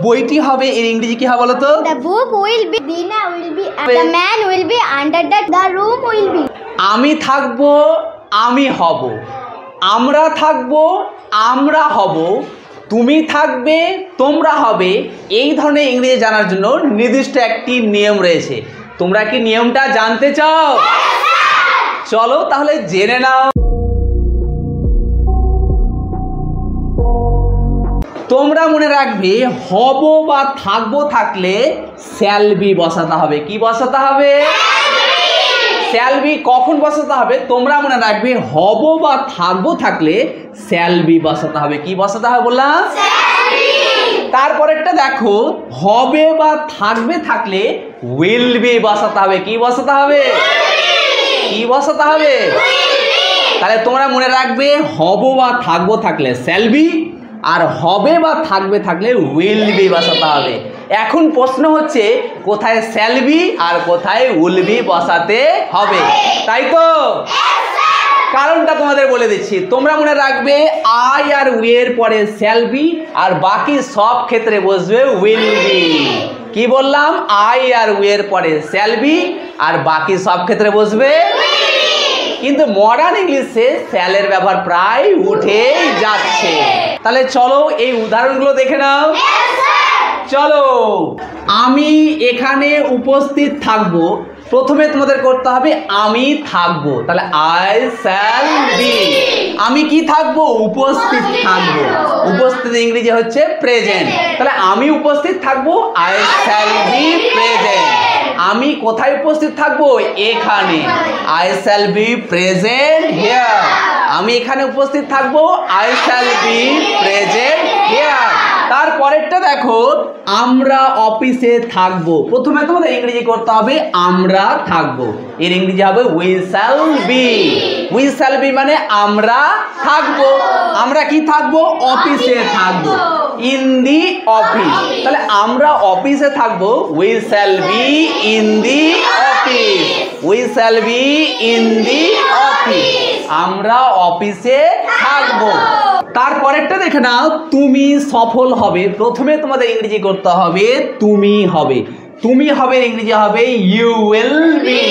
বইটি হবে এর ইংরেজি কি হবে বলো তো? The book will be, Dina will be, the man will be under the room will be. আমি থাকবো, আমি হব। আমরা থাকবো, আমরা হব। তুমি থাকবে, তোমরা হবে। এই ধরনের ইংরেজি জানার জন্য নির্দিষ্ট একটি নিয়ম রয়েছে। তোমরা কি নিয়মটা জানতে চাও? চলো তাহলে জেনে নাও। তোমরা মনে রাখবে হব বা থাকবো থাকলে শ্যাল বি বসাতে হবে। কি বসাতে হবে? Shall be. কখন বসাতে হবে? তোমরা মনে রাখবে হব বা থাকবো থাকলে শ্যাল বি বসাতে হবে। কি বসাতে হবে বললাম? তারপরেরটা দেখো, হবে বা থাকবে থাকলে উইল বি বসাতে হবে। কি বসাতে হবে? কি বসাতে হবে? তাহলে তোমরা মনে রাখবে হব বা থাকবো থাকলে শ্যাল বি, আর হবে বা থাকবে থাকলে উইল বি বসাতে হবে। এখন প্রশ্ন হচ্ছে কোথায় শ্যাল বি আর কোথায় উইল বি বসাতে হবে, তাই তো? কারণটা তোমাদের বলে দিচ্ছি। তোমরা মনে রাখবে আই আর উই এর পরে শ্যাল বি, আর বাকি সব ক্ষেত্রে বসবে উইল বি। কি বললাম? আই আর উই এর পরে শ্যাল বি, আর বাকি সব ক্ষেত্রে বসবে। কিন্তু মডার্ন ইংলিশে শ্যালের ব্যবহার প্রায় উঠেই যাচ্ছে। তাহলে চলো এই উদাহরণগুলো দেখে নাও। চলো, আমি এখানে উপস্থিত থাকবো। প্রথমে তোমাদের করতে হবে আমি থাকবো। তাহলে আই শ্যাল বি। আমি কি থাকবো? উপস্থিত থাকবো। উপস্থিত ইংরেজি হচ্ছে প্রেজেন্ট। তাহলে আমি উপস্থিত থাকবো, আই শ্যাল বি প্রেজেন্ট। আমি কোথায় উপস্থিত থাকবো? এখানে, I shall be present here. আমি এখানে উপস্থিত থাকবো, I shall be present here. তারপরেরটা দেখো, আমরা অফিসে থাকবো। প্রথমে তোমাদের ইংরেজি করতে হবে আমরা থাকবো। এর ইংরেজি হবে we shall be. We shall be মানে আমরা থাকবো। আমরা কি থাকবো? অফিসে থাকবো, ইন দি অফিস। তাহলে আমরা অফিসে থাকবো, we shall be in the office. We shall be in the office. আমরা অফিসে থাকবো। তারপরেরটা দেখে নাও, তুমি সফল হবে। প্রথমে তোমাদের ইংরেজি করতে হবে তুমি হবে। তুমি হবে ইংরেজি হবে ইউ উইল বি।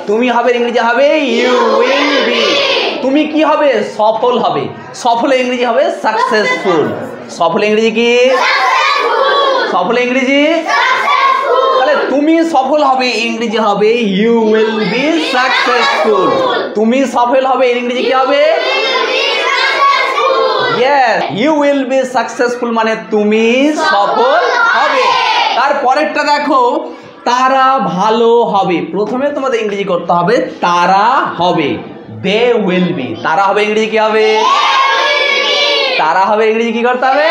তুমি হবে ইংরেজি হবে ইউ উইল বি। তুমি কি হবে? সফল হবে। সফল ইংরেজি হবে সাকসেসফুল। সফল ইংরেজি কি? সফল ইংরেজি। তাহলে তুমি সফল হবে ইংরেজি হবে ইউ উইল বি সাকসেসফুল। তুমি সফল হবে ইংরেজি কি হবে? Yes, you will be successful মানে তুমি সফল হবে। তারপরেরটা দেখো, তারা ভালো হবে। প্রথমে তোমাদের ইংরেজি করতে হবে তারা হবে, they will be। তারা হবে ইংরেজি কি হবে? তারা হবে ইংরেজি কি করতে হবে?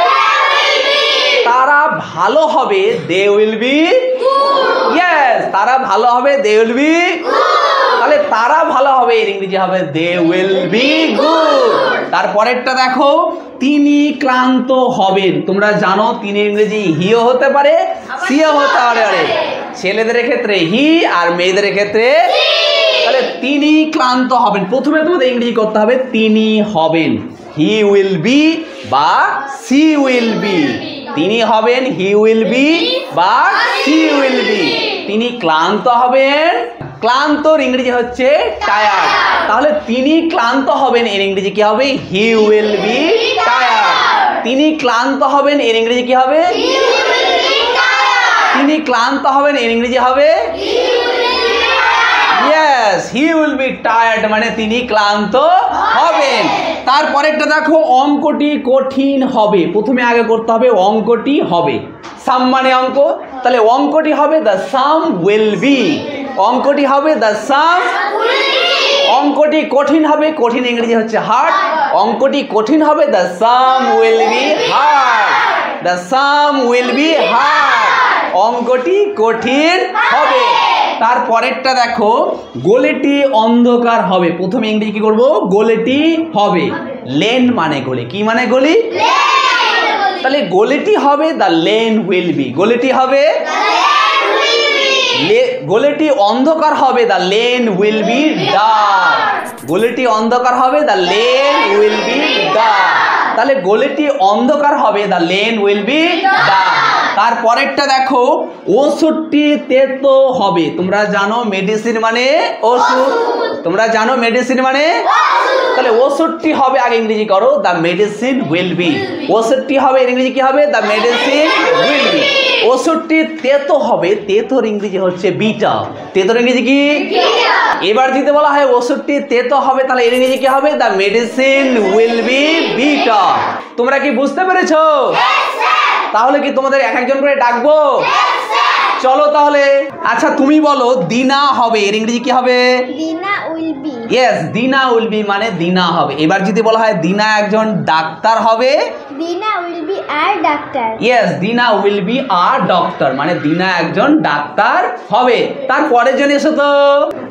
তারা ভালো হবে, they will be good। Yes, তারা ভালো হবে, they will be good। তাহলে তারা ভালো হবে এর ইংরেজি হবে they will be good। তারপরেরটা দেখো, তিনি ক্লান্ত হবেন। তোমরা জানো তিনি ইংরেজি হিও হতে পারে, সিও হতে পারে। ছেলেদের ক্ষেত্রে হি আর মেয়েদের ক্ষেত্রে। তাহলে তিনি ক্লান্ত হবেন। প্রথমে তোমাদের ইংরেজি করতে হবে তিনি হবেন, হি উইল বি বা সি উইল বি। তিনি হবেন, হি উইল বি বা সি উইল বি। তিনি ক্লান্ত হবেন, ক্লান্তর ইংরেজি হচ্ছে টায়ার্ড। তাহলে তিনি ক্লান্ত হবেন এর ইংরেজি কি হবে? He will be tired. তিনি ক্লান্ত হবেন এর ইংরেজি কি হবে? তিনি ক্লান্ত হবেন এর ইংরেজি হবে yes, he will be tired মানে তিনি ক্লান্ত হবেন। তারপরেরটা দেখো, অঙ্কটি কঠিন হবে। প্রথমে আগে করতে হবে অঙ্কটি হবে। সাম মানে অঙ্ক, তাহলে অঙ্কটি হবে দ্য সাম উইল বি। অঙ্কটি হবে দ্য সাম। অঙ্কটি কঠিন হবে, কঠিন ইংরেজি হচ্ছে হার্ড। অঙ্কটি কঠিন হবে the some will be hard. The some will be hard. অঙ্কটি কঠিন হবে। তারপরেরটা দেখো, গোলেটি অন্ধকার হবে। প্রথমে ইংরেজি কি করবো? গোলেটি হবে, লেন মানে গলি। কি মানে গলি? তাহলে গোলেটি হবে দ্য লেন উইল বি। গোলেটি হবে, গোলেটি অন্ধকার হবে the lane will be dark. গোলেটি অন্ধকার হবে the lane will be dark. তাহলে গোলেটি অন্ধকার হবে the lane will be dark. তারপরেরটা দেখো ৬৫ তেতো হবে। তোমরা জানো মেডিসিন মানে ওষুধ, তোমরা জানো মেডিসিন মানে, তাহলে ৬৫ হবে আগে ইংরেজি করো, দ্য মেডিসিন উইল বি। ৬৫ হবে এর ইংরেজি কি হবে? The medicine will be. ৬৫ তেতো হবে, তেতোর ইংরেজি হচ্ছে বিটা। তেতোর ইংরেজি কি? এবার যদি বলা হয় ৬৫ তেতো হবে, তাহলে এর ইংরেজি কি হবে? The medicine will be beta. তোমরা কি বুঝতে পেরেছো? তাহলে কি তোমাদের এক একজন করে ডাকবো? চলো তাহলে। আচ্ছা তুমি বলো দিনা হবে এর ইংরেজি কি হবে? Dina will be. ইয়েস, দিনা উইল বি মানে দিনা হবে। এবার যদি বলা হয় দিনা একজন ডাক্তার হবে, Dina will be a doctor. Yes, দিনা উইল বি আর ডক্টর মানে দিনা একজন ডাক্তার হবে। তারপরের জন এসো তো।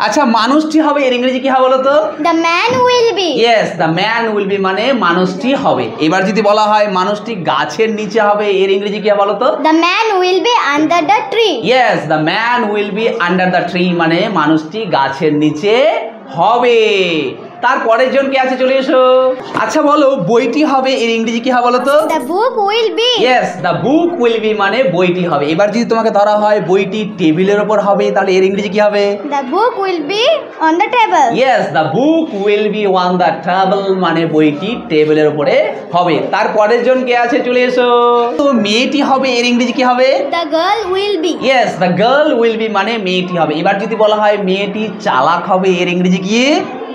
আচ্ছা মানুষটি হবে এর ইংরেজি কি হবে বলো তো? The man will be. Yes, the man will be মানে মানুষটি হবে। এবার যদি বলা হয় মানুষটি গাছের নিচে হবে এর ইংরেজি কি হবে বলো তো? The man will be under the tree. Yes, the man will be under the tree মানে মানুষটি গাছের নিচে হবে। তারপরের জন কে আছে চলে এসো। আচ্ছা বলো বইটি হবে এর ইংরেজি কি হবে বলো তো? The book will be. Yes, the book will be মানে বইটি হবে। এবার যদি তোমাকে ধরা হয় বইটি টেবিলের উপর হবে, তাহলে এর ইংরেজি কি হবে? The book will be on the table. Yes, the book will be on the table মানে বইটি টেবিলের উপরে হবে। তারপরের জন কে আছে চলে এসো। তো মেয়েটি হবে এর ইংরেজি কি হবে? The girl will be. Yes, the girl will be মানে মেয়েটি হবে। এবার যদি বলা হয় মেয়েটি চালাক হবে এর ইংরেজি কি?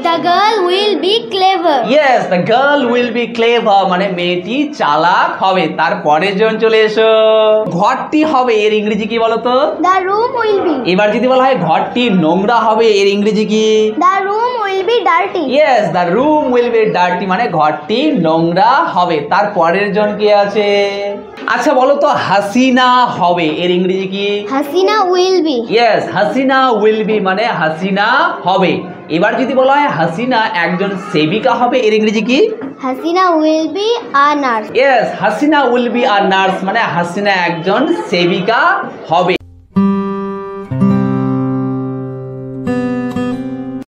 The girl will be clever. Yes, the girl will be clever মানে মেয়েটি চালাক হবে। তারপরের জন চলে এসো। ঘরটি হবে এর ইংরেজি কি বলো তো? The room will be. এবার যদি বলা হয় ঘরটি নোংরা হবে এর ইংরেজি কি? The room will be dirty. Yes, the room will be dirty মানে ঘরটি নোংরা হবে। তারপরের জন কে আছে? আচ্ছা বলো তো হাসিনা হবে এর ইংরেজি কি? Hasina will be. Yes, Hasina will B মানে হাসিনা হবে। এবার যদি বলা হয় হাসিনা একজন সেবিকা হবে এর ইংরেজি কি? Hasina will be a nurse. Yes, Hasina will be a nurse মানে হাসিনা একজন সেবিকা হবে।